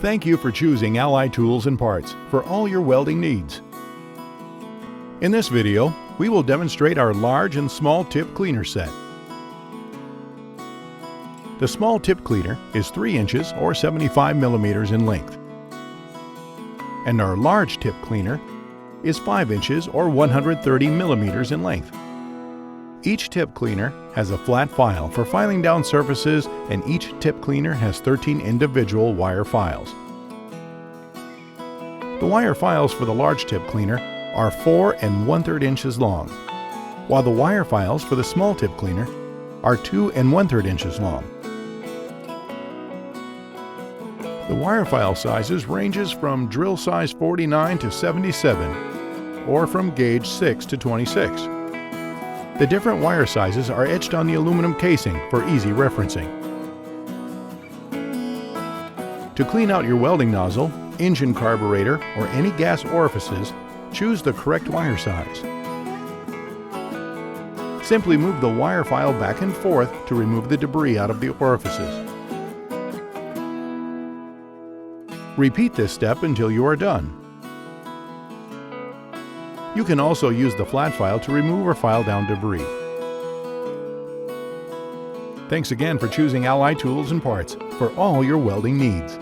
Thank you for choosing Allied Tools and Parts for all your welding needs. In this video, we will demonstrate our large and small tip cleaner set. The small tip cleaner is 3 inches or 75 millimeters in length, and our large tip cleaner is 5 inches or 130 millimeters in length. Each tip cleaner has a flat file for filing down surfaces, and each tip cleaner has 13 individual wire files. The wire files for the large tip cleaner are 4 1/3 inches long, while the wire files for the small tip cleaner are 2 1/3 inches long. The wire file sizes ranges from drill size 49 to 77, or from gauge 6 to 26. The different wire sizes are etched on the aluminum casing for easy referencing. To clean out your welding nozzle, engine carburetor, or any gas orifices, choose the correct wire size. Simply move the wire file back and forth to remove the debris out of the orifices. Repeat this step until you are done. You can also use the flat file to remove or file down debris. Thanks again for choosing Allied Tools and Parts for all your welding needs.